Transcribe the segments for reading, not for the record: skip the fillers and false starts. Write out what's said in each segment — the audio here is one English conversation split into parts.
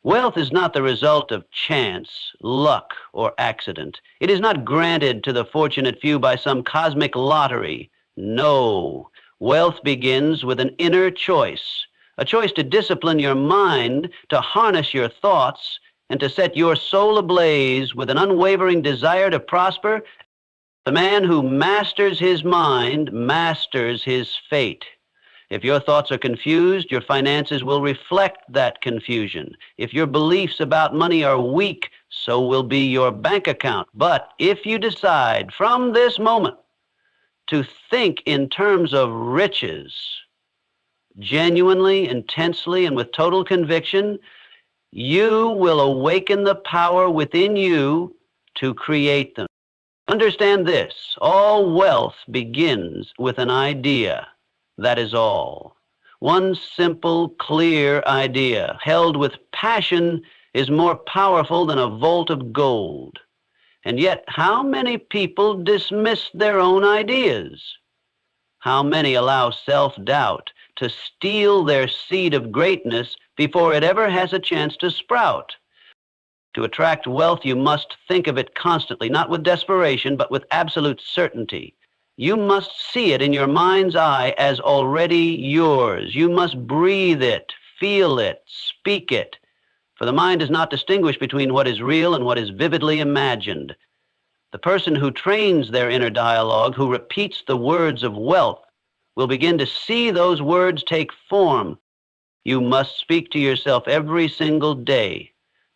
Wealth is not the result of chance, luck, or accident. It is not granted to the fortunate few by some cosmic lottery. No. Wealth begins with an inner choice, a choice to discipline your mind, to harness your thoughts, and to set your soul ablaze with an unwavering desire to prosper. The man who masters his mind masters his fate. If your thoughts are confused, your finances will reflect that confusion. If your beliefs about money are weak, so will be your bank account. But if you decide from this moment to think in terms of riches, genuinely, intensely, and with total conviction, you will awaken the power within you to create them. Understand this: all wealth begins with an idea. That is all. One simple, clear idea, held with passion, is more powerful than a vault of gold. And yet, how many people dismiss their own ideas? How many allow self-doubt to steal their seed of greatness before it ever has a chance to sprout? To attract wealth, you must think of it constantly, not with desperation, but with absolute certainty. You must see it in your mind's eye as already yours. You must breathe it, feel it, speak it. For the mind does not distinguish between what is real and what is vividly imagined. The person who trains their inner dialogue, who repeats the words of wealth, will begin to see those words take form. You must speak to yourself every single day.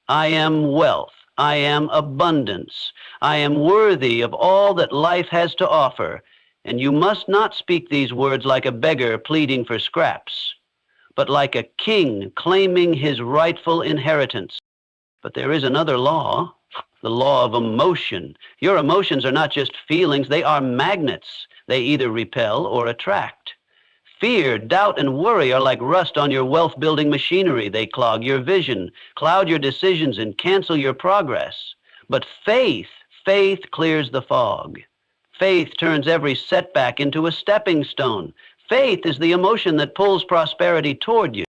I am wealth. I am abundance. I am worthy of all that life has to offer. And you must not speak these words like a beggar pleading for scraps, but like a king claiming his rightful inheritance. But there is another law, the law of emotion. Your emotions are not just feelings, they are magnets. They either repel or attract. Fear, doubt, and worry are like rust on your wealth-building machinery. They clog your vision, cloud your decisions, and cancel your progress. But faith clears the fog. Faith turns every setback into a stepping stone. Faith is the emotion that pulls prosperity toward you.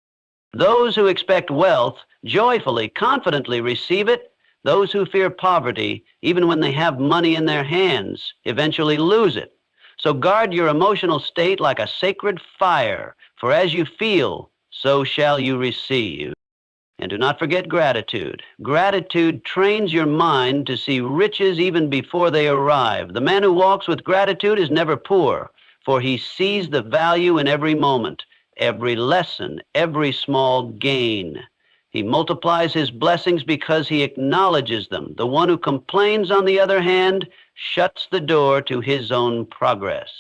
Those who expect wealth joyfully, confidently receive it. Those who fear poverty, even when they have money in their hands, eventually lose it. So guard your emotional state like a sacred fire, for as you feel, so shall you receive. And do not forget gratitude. Gratitude trains your mind to see riches even before they arrive. The man who walks with gratitude is never poor, for he sees the value in every moment, every lesson, every small gain. He multiplies his blessings because he acknowledges them. The one who complains, on the other hand, shuts the door to his own progress.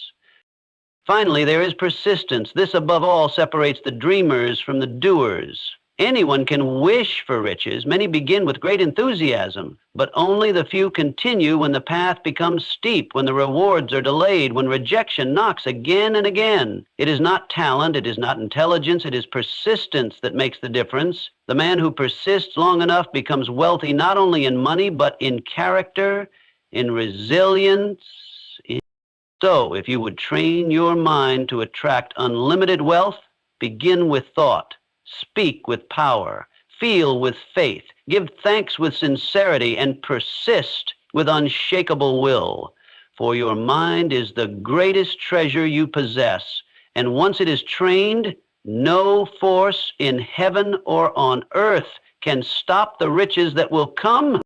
Finally, there is persistence. This, above all, separates the dreamers from the doers. Anyone can wish for riches. Many begin with great enthusiasm, but only the few continue when the path becomes steep, when the rewards are delayed, when rejection knocks again and again. It is not talent, it is not intelligence, it is persistence that makes the difference. The man who persists long enough becomes wealthy not only in money, but in character, in resilience. So, if you would train your mind to attract unlimited wealth, begin with thought. Speak with power, feel with faith, give thanks with sincerity, and persist with unshakable will. For your mind is the greatest treasure you possess, and once it is trained, no force in heaven or on earth can stop the riches that will come.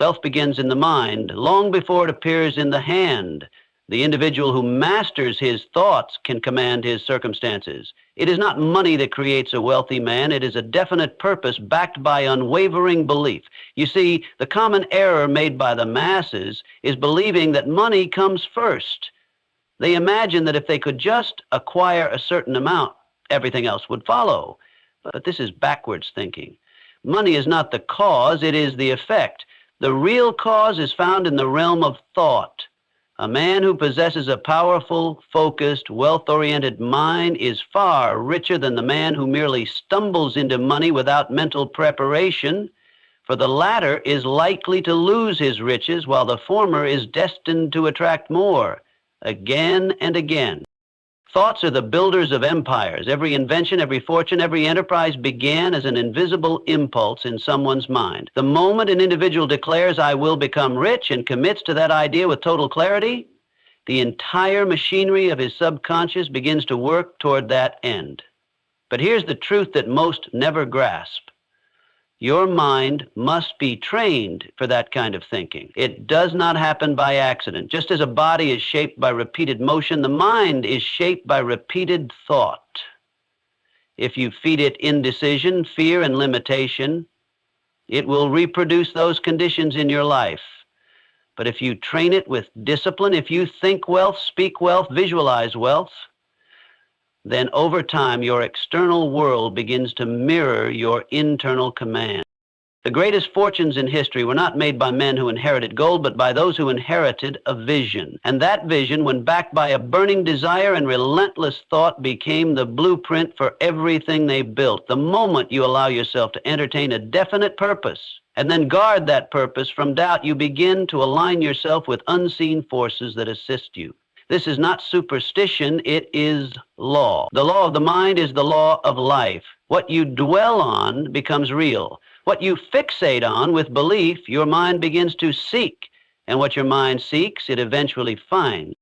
Wealth begins in the mind, long before it appears in the hand. The individual who masters his thoughts can command his circumstances. It is not money that creates a wealthy man. It is a definite purpose backed by unwavering belief. You see, the common error made by the masses is believing that money comes first. They imagine that if they could just acquire a certain amount, everything else would follow. But this is backwards thinking. Money is not the cause, it is the effect. The real cause is found in the realm of thought. A man who possesses a powerful, focused, wealth-oriented mind is far richer than the man who merely stumbles into money without mental preparation, for the latter is likely to lose his riches while the former is destined to attract more, again and again. Thoughts are the builders of empires. Every invention, every fortune, every enterprise began as an invisible impulse in someone's mind. The moment an individual declares, "I will become rich," and commits to that idea with total clarity, the entire machinery of his subconscious begins to work toward that end. But here's the truth that most never grasp. Your mind must be trained for that kind of thinking. It does not happen by accident. Just as a body is shaped by repeated motion, the mind is shaped by repeated thought. If you feed it indecision, fear, and limitation, it will reproduce those conditions in your life. But if you train it with discipline, if you think wealth, speak wealth, visualize wealth, then over time your external world begins to mirror your internal command. The greatest fortunes in history were not made by men who inherited gold, but by those who inherited a vision. And that vision, when backed by a burning desire and relentless thought, became the blueprint for everything they built. The moment you allow yourself to entertain a definite purpose and then guard that purpose from doubt, you begin to align yourself with unseen forces that assist you. This is not superstition, it is law. The law of the mind is the law of life. What you dwell on becomes real. What you fixate on with belief, your mind begins to seek. And what your mind seeks, it eventually finds.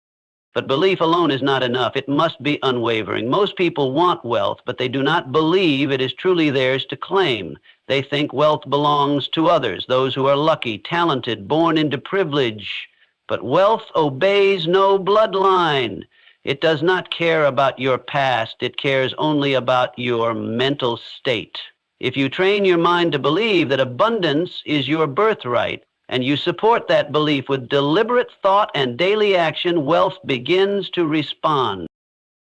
But belief alone is not enough. It must be unwavering. Most people want wealth, but they do not believe it is truly theirs to claim. They think wealth belongs to others, those who are lucky, talented, born into privilege. But wealth obeys no bloodline. It does not care about your past. It cares only about your mental state. If you train your mind to believe that abundance is your birthright, and you support that belief with deliberate thought and daily action, wealth begins to respond.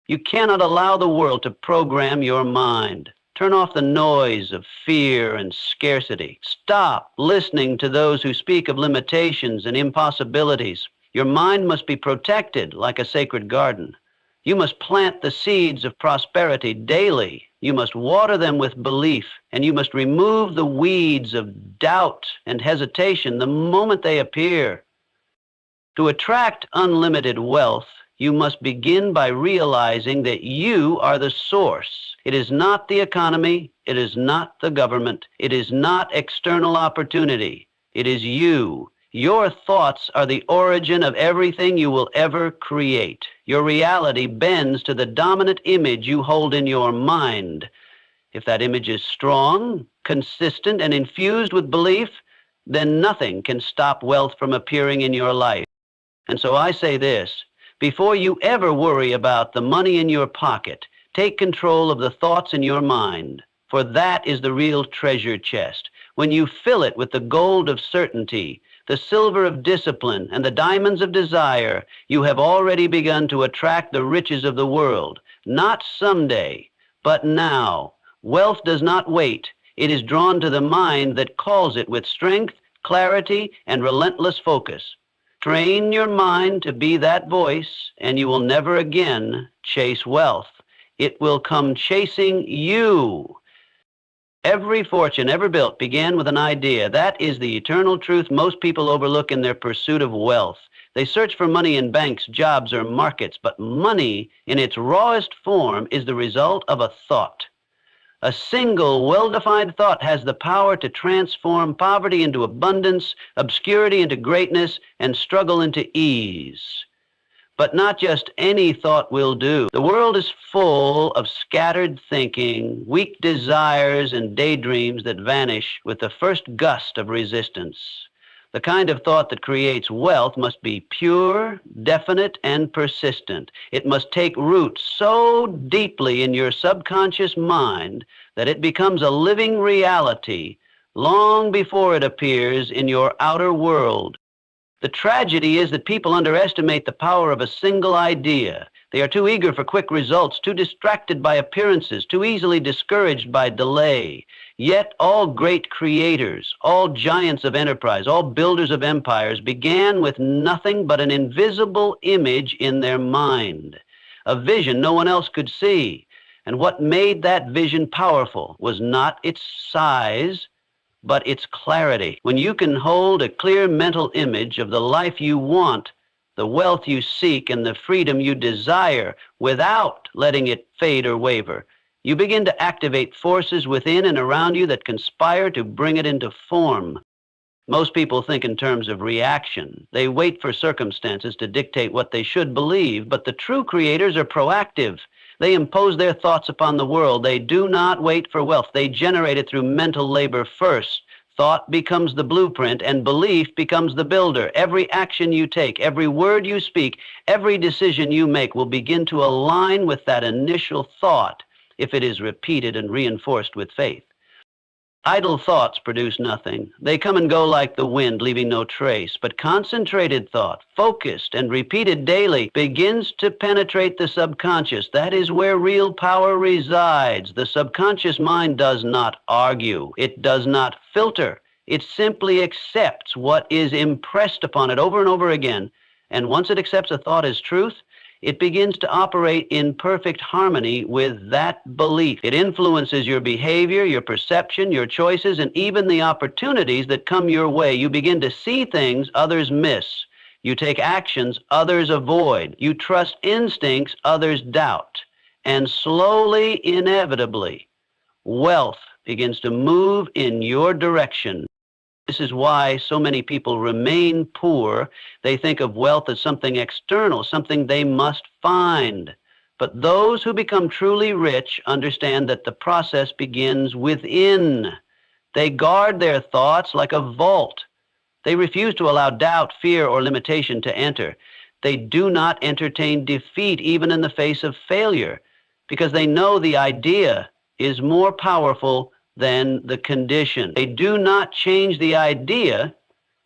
You cannot allow the world to program your mind. Turn off the noise of fear and scarcity. Stop listening to those who speak of limitations and impossibilities. Your mind must be protected like a sacred garden. You must plant the seeds of prosperity daily. You must water them with belief, and you must remove the weeds of doubt and hesitation the moment they appear. To attract unlimited wealth, you must begin by realizing that you are the source. It is not the economy. It is not the government. It is not external opportunity. It is you. Your thoughts are the origin of everything you will ever create. Your reality bends to the dominant image you hold in your mind. If that image is strong, consistent, and infused with belief, then nothing can stop wealth from appearing in your life. And so I say this, before you ever worry about the money in your pocket, take control of the thoughts in your mind, for that is the real treasure chest. When you fill it with the gold of certainty, the silver of discipline, and the diamonds of desire, you have already begun to attract the riches of the world. Not someday, but now. Wealth does not wait. It is drawn to the mind that calls it with strength, clarity, and relentless focus. Train your mind to be that voice, and you will never again chase wealth. It will come chasing you. Every fortune ever built began with an idea. That is the eternal truth most people overlook in their pursuit of wealth. They search for money in banks, jobs, or markets, but money in its rawest form is the result of a thought. A single, well-defined thought has the power to transform poverty into abundance, obscurity into greatness, and struggle into ease. But not just any thought will do. The world is full of scattered thinking, weak desires, and daydreams that vanish with the first gust of resistance. The kind of thought that creates wealth must be pure, definite, and persistent. It must take root so deeply in your subconscious mind that it becomes a living reality long before it appears in your outer world. The tragedy is that people underestimate the power of a single idea. They are too eager for quick results, too distracted by appearances, too easily discouraged by delay. Yet all great creators, all giants of enterprise, all builders of empires began with nothing but an invisible image in their mind, a vision no one else could see. And what made that vision powerful was not its size, but its clarity. When you can hold a clear mental image of the life you want, the wealth you seek, and the freedom you desire without letting it fade or waver. You begin to activate forces within and around you that conspire to bring it into form. Most people think in terms of reaction. They wait for circumstances to dictate what they should believe, but the true creators are proactive. They impose their thoughts upon the world. They do not wait for wealth. They generate it through mental labor first. Thought becomes the blueprint, and belief becomes the builder. Every action you take, every word you speak, every decision you make will begin to align with that initial thought if it is repeated and reinforced with faith. Idle thoughts produce nothing. They come and go like the wind, leaving no trace. But concentrated thought, focused and repeated daily, begins to penetrate the subconscious. That is where real power resides. The subconscious mind does not argue. It does not filter. It simply accepts what is impressed upon it over and over again. And once it accepts a thought as truth, it begins to operate in perfect harmony with that belief. It influences your behavior, your perception, your choices, and even the opportunities that come your way. You begin to see things others miss. You take actions others avoid. You trust instincts others doubt. And slowly, inevitably, wealth begins to move in your direction. This is why so many people remain poor. They think of wealth as something external, something they must find. But those who become truly rich understand that the process begins within. They guard their thoughts like a vault. They refuse to allow doubt, fear, or limitation to enter. They do not entertain defeat even in the face of failure, because they know the idea is more powerful than the condition. They do not change the idea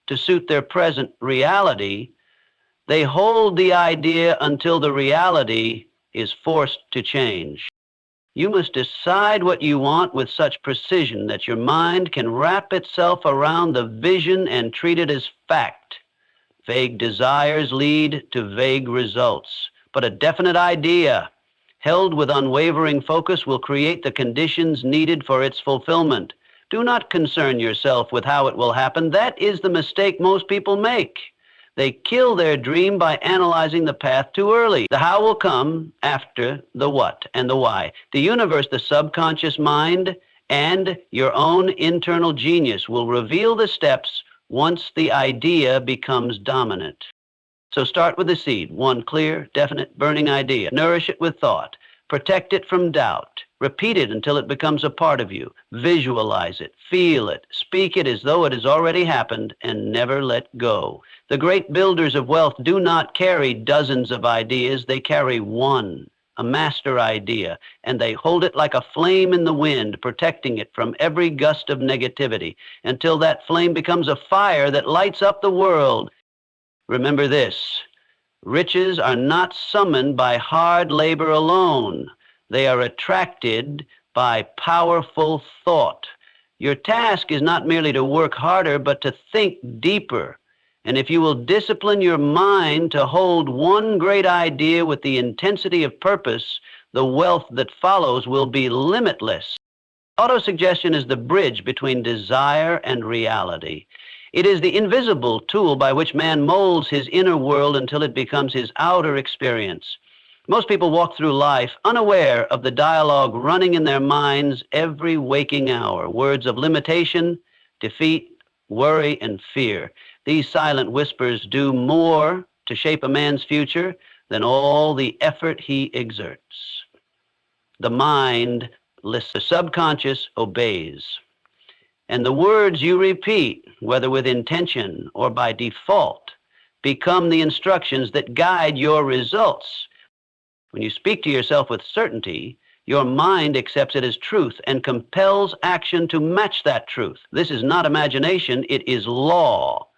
to suit their present reality. They hold the idea until the reality is forced to change. You must decide what you want with such precision that your mind can wrap itself around the vision and treat it as fact. Vague desires lead to vague results, but a definite idea held with unwavering focus will create the conditions needed for its fulfillment. Do not concern yourself with how it will happen. That is the mistake most people make. They kill their dream by analyzing the path too early. The how will come after the what and the why. The universe, the subconscious mind, and your own internal genius will reveal the steps once the idea becomes dominant. So start with the seed, one clear, definite, burning idea. Nourish it with thought. Protect it from doubt. Repeat it until it becomes a part of you. Visualize it, feel it, speak it as though it has already happened, and never let go. The great builders of wealth do not carry dozens of ideas. They carry one, a master idea, and they hold it like a flame in the wind, protecting it from every gust of negativity until that flame becomes a fire that lights up the world. Remember this, riches are not summoned by hard labor alone. They are attracted by powerful thought. Your task is not merely to work harder, but to think deeper. And if you will discipline your mind to hold one great idea with the intensity of purpose, the wealth that follows will be limitless. Autosuggestion is the bridge between desire and reality. It is the invisible tool by which man molds his inner world until it becomes his outer experience. Most people walk through life unaware of the dialogue running in their minds every waking hour. Words of limitation, defeat, worry, and fear. These silent whispers do more to shape a man's future than all the effort he exerts. The mind listens, the subconscious obeys. And the words you repeat, whether with intention or by default, become the instructions that guide your results. When you speak to yourself with certainty, your mind accepts it as truth and compels action to match that truth. This is not imagination, it is law.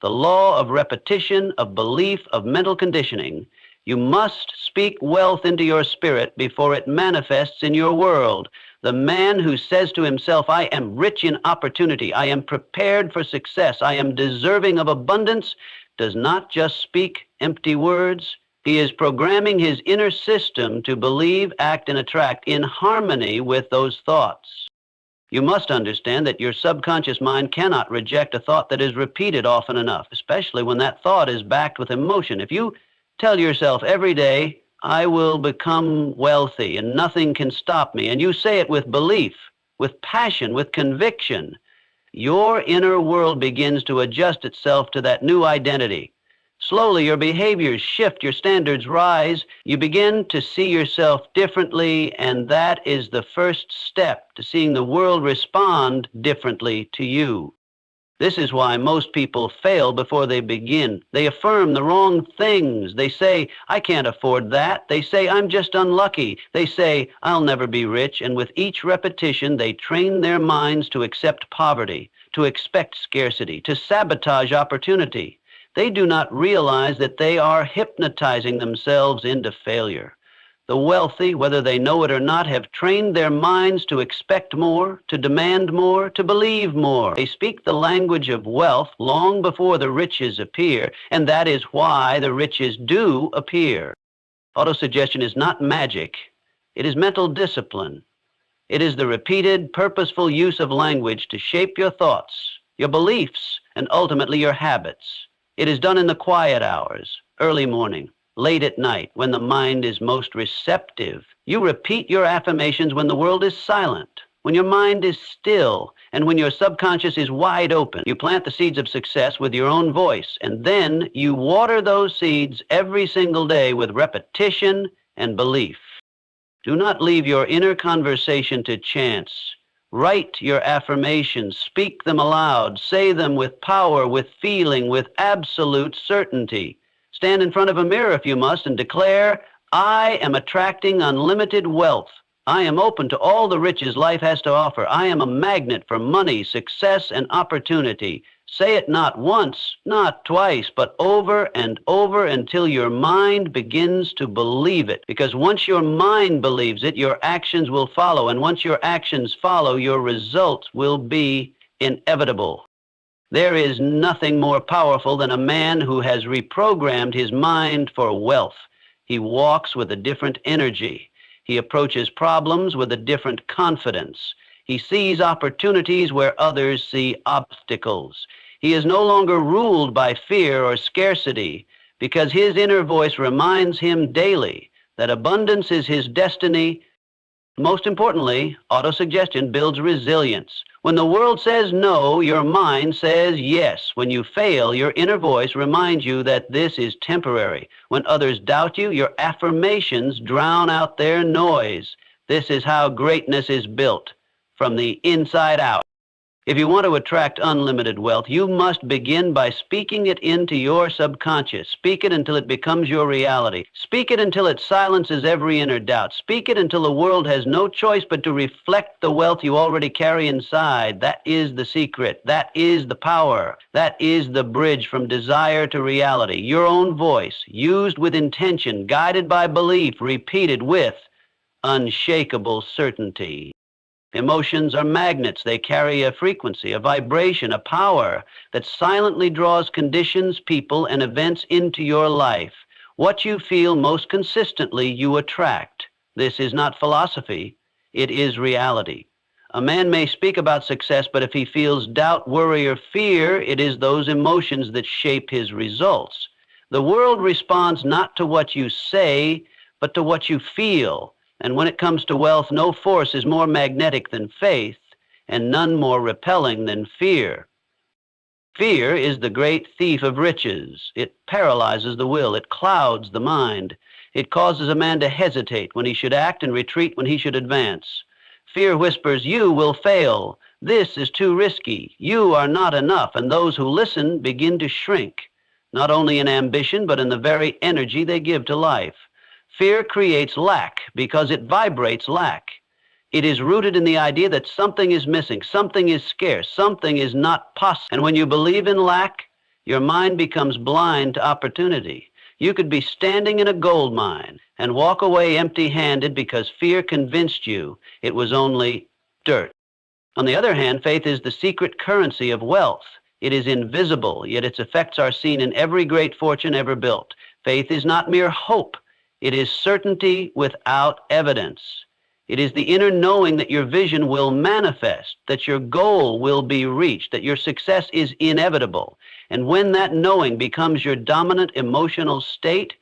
The law of repetition, of belief, of mental conditioning. You must speak wealth into your spirit before it manifests in your world. The man who says to himself, I am rich in opportunity, I am prepared for success, I am deserving of abundance, does not just speak empty words. He is programming his inner system to believe, act, and attract in harmony with those thoughts. You must understand that your subconscious mind cannot reject a thought that is repeated often enough, especially when that thought is backed with emotion. If you tell yourself every day, I will become wealthy and nothing can stop me, and you say it with belief, with passion, with conviction, your inner world begins to adjust itself to that new identity. Slowly, your behaviors shift, your standards rise, you begin to see yourself differently, and that is the first step to seeing the world respond differently to you. This is why most people fail before they begin. They affirm the wrong things. They say, I can't afford that. They say, I'm just unlucky. They say, I'll never be rich. And with each repetition, they train their minds to accept poverty, to expect scarcity, to sabotage opportunity. They do not realize that they are hypnotizing themselves into failure. The wealthy, whether they know it or not, have trained their minds to expect more, to demand more, to believe more. They speak the language of wealth long before the riches appear, and that is why the riches do appear. Autosuggestion is not magic. It is mental discipline. It is the repeated, purposeful use of language to shape your thoughts, your beliefs, and ultimately your habits. It is done in the quiet hours, early morning, late at night, when the mind is most receptive. You repeat your affirmations when the world is silent, when your mind is still, and when your subconscious is wide open. You plant the seeds of success with your own voice, and then you water those seeds every single day with repetition and belief. Do not leave your inner conversation to chance. Write your affirmations, speak them aloud, say them with power, with feeling, with absolute certainty. Stand in front of a mirror if you must and declare, I am attracting unlimited wealth. I am open to all the riches life has to offer. I am a magnet for money, success, and opportunity. Say it not once, not twice, but over and over until your mind begins to believe it. Because once your mind believes it, your actions will follow. And once your actions follow, your results will be inevitable. There is nothing more powerful than a man who has reprogrammed his mind for wealth. He walks with a different energy. He approaches problems with a different confidence. He sees opportunities where others see obstacles. He is no longer ruled by fear or scarcity because his inner voice reminds him daily that abundance is his destiny. Most importantly, autosuggestion builds resilience. When the world says no, your mind says yes. When you fail, your inner voice reminds you that this is temporary. When others doubt you, your affirmations drown out their noise. This is how greatness is built, from the inside out. If you want to attract unlimited wealth, you must begin by speaking it into your subconscious. Speak it until it becomes your reality. Speak it until it silences every inner doubt. Speak it until the world has no choice but to reflect the wealth you already carry inside. That is the secret. That is the power. That is the bridge from desire to reality. Your own voice, used with intention, guided by belief, repeated with unshakable certainty. Emotions are magnets. They carry a frequency, a vibration, a power that silently draws conditions, people, and events into your life. What you feel most consistently, you attract. This is not philosophy. It is reality. A man may speak about success, but if he feels doubt, worry, or fear, it is those emotions that shape his results. The world responds not to what you say, but to what you feel. And when it comes to wealth, no force is more magnetic than faith, and none more repelling than fear. Fear is the great thief of riches. It paralyzes the will. It clouds the mind. It causes a man to hesitate when he should act and retreat when he should advance. Fear whispers, you will fail. This is too risky. You are not enough. And those who listen begin to shrink, not only in ambition, but in the very energy they give to life. Fear creates lack because it vibrates lack. It is rooted in the idea that something is missing, something is scarce, something is not possible. And when you believe in lack, your mind becomes blind to opportunity. You could be standing in a gold mine and walk away empty-handed because fear convinced you it was only dirt. On the other hand, faith is the secret currency of wealth. It is invisible, yet its effects are seen in every great fortune ever built. Faith is not mere hope. It is certainty without evidence. It is the inner knowing that your vision will manifest, that your goal will be reached, that your success is inevitable. And when that knowing becomes your dominant emotional state,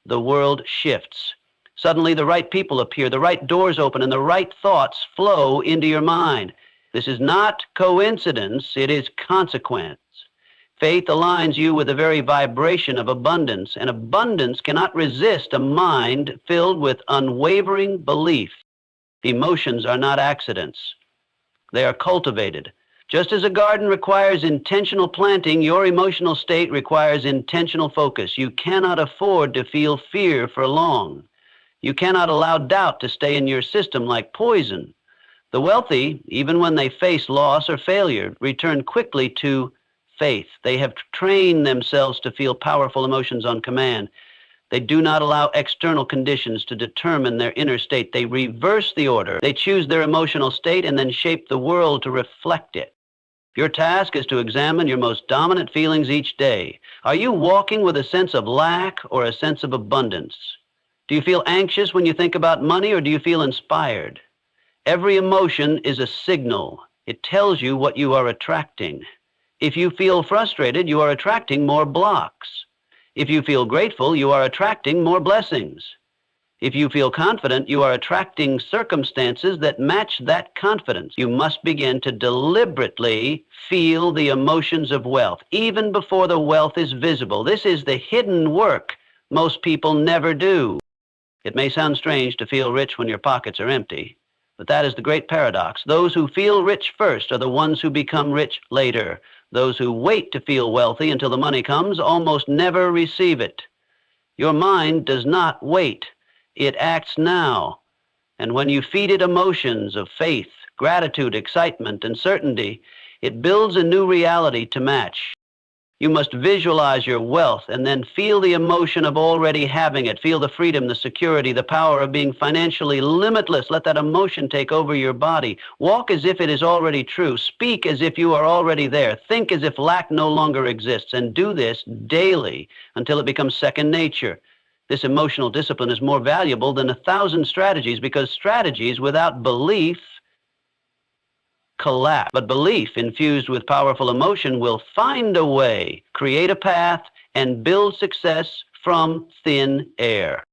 the world shifts. Suddenly the right people appear, the right doors open, and the right thoughts flow into your mind. This is not coincidence, it is consequence. Faith aligns you with the very vibration of abundance, and abundance cannot resist a mind filled with unwavering belief. Emotions are not accidents. They are cultivated. Just as a garden requires intentional planting, your emotional state requires intentional focus. You cannot afford to feel fear for long. You cannot allow doubt to stay in your system like poison. The wealthy, even when they face loss or failure, return quickly to faith. They have trained themselves to feel powerful emotions on command. They do not allow external conditions to determine their inner state. They reverse the order. They choose their emotional state and then shape the world to reflect it. Your task is to examine your most dominant feelings each day. Are you walking with a sense of lack or a sense of abundance? Do you feel anxious when you think about money, or do you feel inspired? Every emotion is a signal. It tells you what you are attracting. If you feel frustrated, you are attracting more blocks. If you feel grateful, you are attracting more blessings. If you feel confident, you are attracting circumstances that match that confidence. You must begin to deliberately feel the emotions of wealth, even before the wealth is visible. This is the hidden work most people never do. It may sound strange to feel rich when your pockets are empty, but that is the great paradox. Those who feel rich first are the ones who become rich later. Those who wait to feel wealthy until the money comes almost never receive it. Your mind does not wait. It acts now. And when you feed it emotions of faith, gratitude, excitement, and certainty, it builds a new reality to match. You must visualize your wealth and then feel the emotion of already having it. Feel the freedom, the security, the power of being financially limitless. Let that emotion take over your body. Walk as if it is already true. Speak as if you are already there. Think as if lack no longer exists. And do this daily until it becomes second nature. This emotional discipline is more valuable than 1,000 strategies, because strategies without belief collapse. But belief infused with powerful emotion will find a way, create a path, and build success from thin air.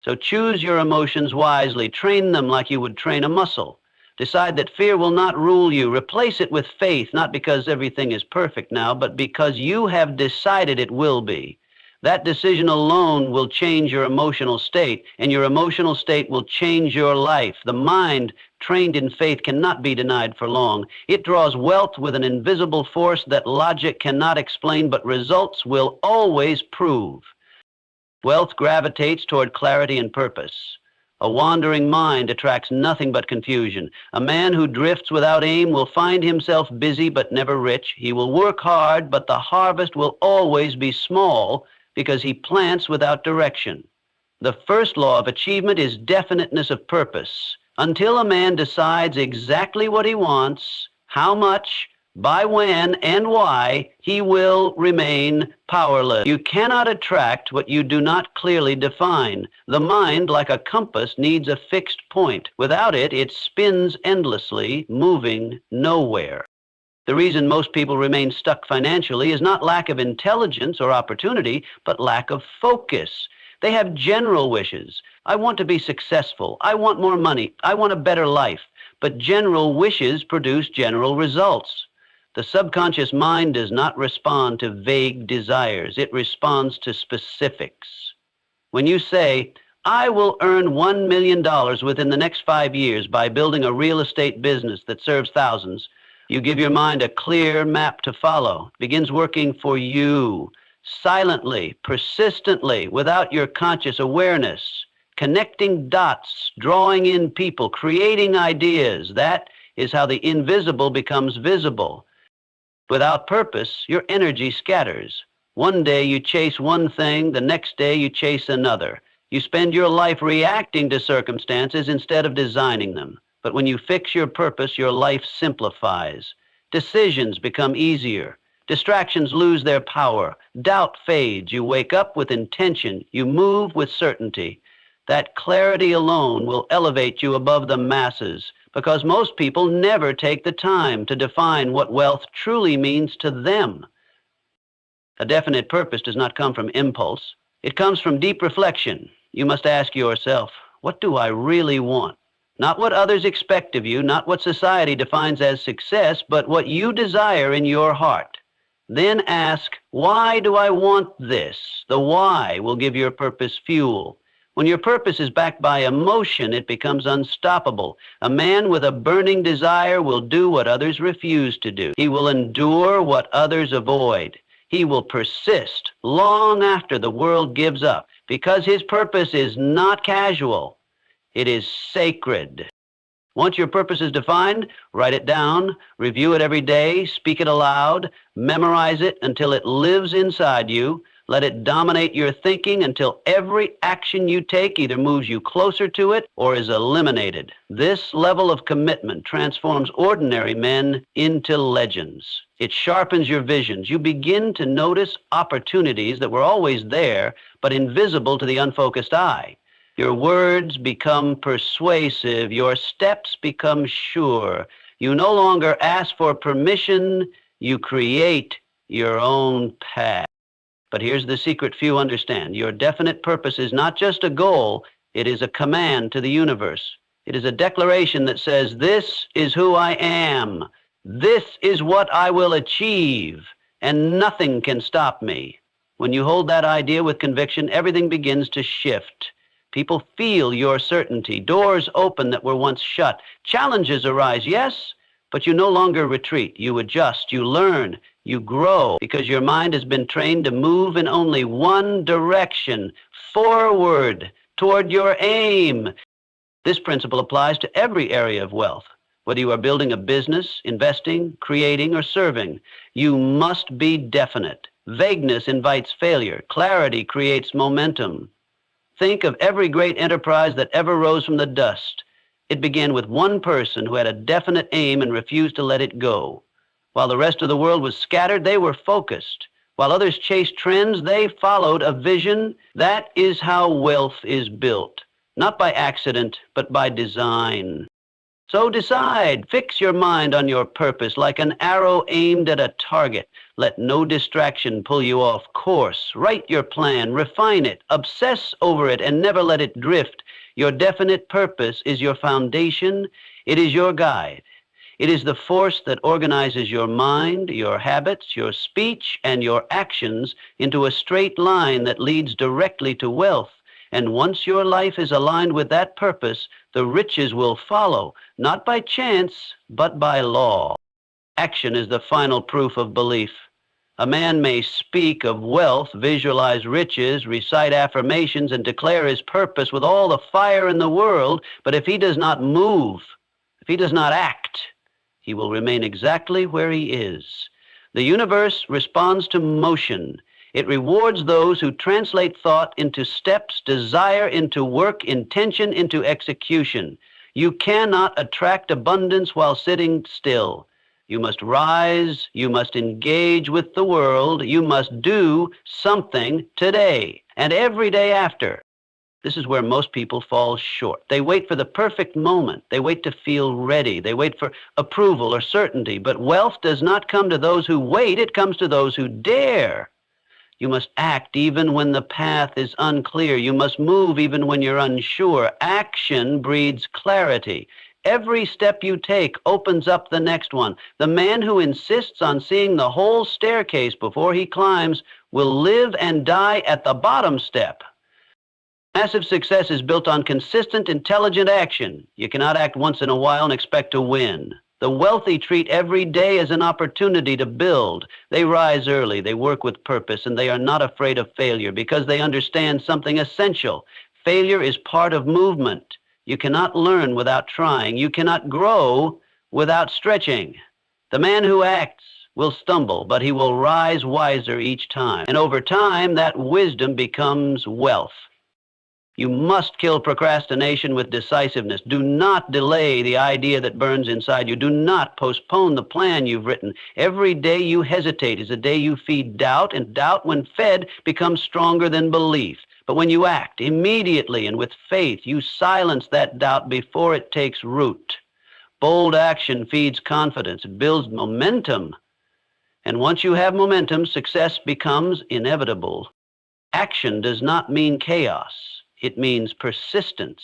So choose your emotions wisely. Train them like you would train a muscle. Decide that fear will not rule you. Replace it with faith, not because everything is perfect now, but because you have decided it will be. That decision alone will change your emotional state, and your emotional state will change your life. The mind trained in faith cannot be denied for long. It draws wealth with an invisible force that logic cannot explain, but results will always prove. Wealth gravitates toward clarity and purpose. A wandering mind attracts nothing but confusion. A man who drifts without aim will find himself busy but never rich. He will work hard, but the harvest will always be small, because he plants without direction. The first law of achievement is definiteness of purpose. Until a man decides exactly what he wants, how much, by when, and why, he will remain powerless. You cannot attract what you do not clearly define. The mind, like a compass, needs a fixed point. Without it, it spins endlessly, moving nowhere. The reason most people remain stuck financially is not lack of intelligence or opportunity, but lack of focus. They have general wishes. I want to be successful. I want more money. I want a better life. But general wishes produce general results. The subconscious mind does not respond to vague desires. It responds to specifics. When you say, I will earn $1 million within the next 5 years by building a real estate business that serves thousands, you give your mind a clear map to follow. It begins working for you, silently, persistently, without your conscious awareness, connecting dots, drawing in people, creating ideas. That is how the invisible becomes visible. Without purpose, your energy scatters. One day you chase one thing, the next day you chase another. You spend your life reacting to circumstances instead of designing them. But when you fix your purpose, your life simplifies. Decisions become easier. Distractions lose their power. Doubt fades. You wake up with intention. You move with certainty. That clarity alone will elevate you above the masses, because most people never take the time to define what wealth truly means to them. A definite purpose does not come from impulse. It comes from deep reflection. You must ask yourself, what do I really want? Not what others expect of you, not what society defines as success, but what you desire in your heart. Then ask, why do I want this? The why will give your purpose fuel. When your purpose is backed by emotion, it becomes unstoppable. A man with a burning desire will do what others refuse to do. He will endure what others avoid. He will persist long after the world gives up, because his purpose is not casual. It is sacred. Once your purpose is defined, write it down, review it every day, speak it aloud, memorize it until it lives inside you. Let it dominate your thinking until every action you take either moves you closer to it or is eliminated. This level of commitment transforms ordinary men into legends. It sharpens your visions. You begin to notice opportunities that were always there, but invisible to the unfocused eye. Your words become persuasive. Your steps become sure. You no longer ask for permission. You create your own path. But here's the secret few understand. Your definite purpose is not just a goal. It is a command to the universe. It is a declaration that says, this is who I am. This is what I will achieve, and nothing can stop me. When you hold that idea with conviction, everything begins to shift. People feel your certainty. Doors open that were once shut. Challenges arise, yes, but you no longer retreat. You adjust, you learn, you grow, because your mind has been trained to move in only one direction, forward, toward your aim. This principle applies to every area of wealth. Whether you are building a business, investing, creating, or serving, you must be definite. Vagueness invites failure. Clarity creates momentum. Think of every great enterprise that ever rose from the dust. It began with one person who had a definite aim and refused to let it go. While the rest of the world was scattered, they were focused. While others chased trends, they followed a vision. That is how wealth is built, not by accident, but by design. So decide, fix your mind on your purpose like an arrow aimed at a target. Let no distraction pull you off course. Write your plan, refine it, obsess over it, and never let it drift. Your definite purpose is your foundation. It is your guide. It is the force that organizes your mind, your habits, your speech, and your actions into a straight line that leads directly to wealth. And once your life is aligned with that purpose, the riches will follow, not by chance, but by law. Action is the final proof of belief. A man may speak of wealth, visualize riches, recite affirmations, and declare his purpose with all the fire in the world, but if he does not move, if he does not act, he will remain exactly where he is. The universe responds to motion. It rewards those who translate thought into steps, desire into work, intention into execution. You cannot attract abundance while sitting still. You must rise, you must engage with the world, you must do something today and every day after. This is where most people fall short. They wait for the perfect moment. They wait to feel ready. They wait for approval or certainty. But wealth does not come to those who wait, it comes to those who dare. You must act even when the path is unclear. You must move even when you're unsure. Action breeds clarity. Every step you take opens up the next one. The man who insists on seeing the whole staircase before he climbs will live and die at the bottom step. Massive success is built on consistent, intelligent action. You cannot act once in a while and expect to win. The wealthy treat every day as an opportunity to build. They rise early, they work with purpose, and they are not afraid of failure because they understand something essential. Failure is part of movement. You cannot learn without trying. You cannot grow without stretching. The man who acts will stumble, but he will rise wiser each time. And over time, that wisdom becomes wealth. You must kill procrastination with decisiveness. Do not delay the idea that burns inside you. Do not postpone the plan you've written. Every day you hesitate is a day you feed doubt, and doubt, when fed, becomes stronger than belief. But when you act immediately and with faith, you silence that doubt before it takes root. Bold action feeds confidence. It builds momentum. And once you have momentum, success becomes inevitable. Action does not mean chaos. It means persistence.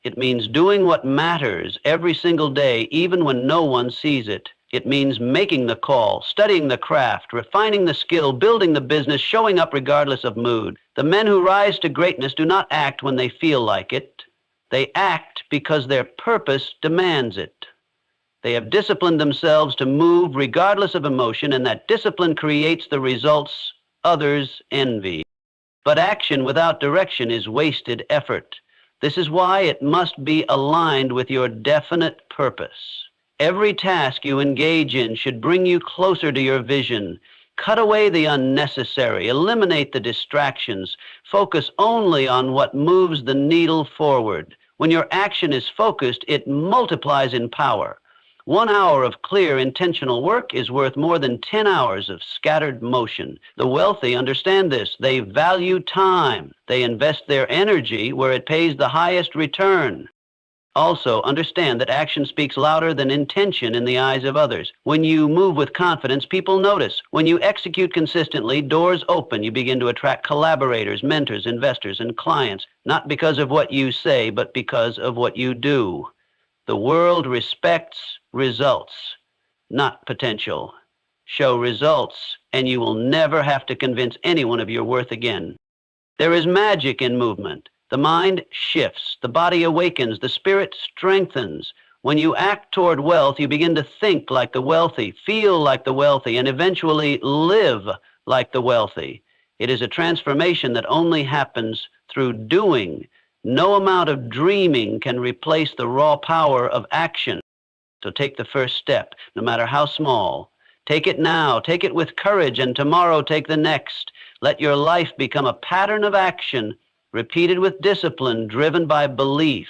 It means doing what matters every single day, even when no one sees it. It means making the call, studying the craft, refining the skill, building the business, showing up regardless of mood. The men who rise to greatness do not act when they feel like it. They act because their purpose demands it. They have disciplined themselves to move regardless of emotion, and that discipline creates the results others envy. But action without direction is wasted effort. This is why it must be aligned with your definite purpose. Every task you engage in should bring you closer to your vision. Cut away the unnecessary, eliminate the distractions, focus only on what moves the needle forward. When your action is focused, it multiplies in power. 1 hour of clear, intentional work is worth more than 10 hours of scattered motion. The wealthy understand this. They value time. They invest their energy where it pays the highest return. Also, understand that action speaks louder than intention in the eyes of others. When you move with confidence, people notice. When you execute consistently, doors open. You begin to attract collaborators, mentors, investors, and clients, not because of what you say, but because of what you do. The world respects results, not potential. Show results, and you will never have to convince anyone of your worth again. There is magic in movement. The mind shifts, the body awakens, the spirit strengthens. When you act toward wealth, you begin to think like the wealthy, feel like the wealthy, and eventually live like the wealthy. It is a transformation that only happens through doing. No amount of dreaming can replace the raw power of action. So take the first step, no matter how small. Take it now, take it with courage, and tomorrow take the next. Let your life become a pattern of action, repeated with discipline, driven by belief.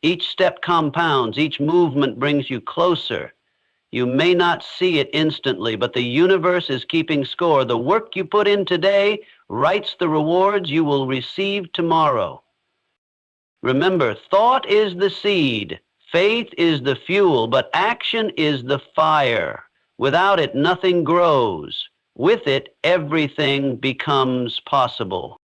Each step compounds, each movement brings you closer. You may not see it instantly, but the universe is keeping score. The work you put in today writes the rewards you will receive tomorrow. Remember, thought is the seed, faith is the fuel, but action is the fire. Without it, nothing grows. With it, everything becomes possible.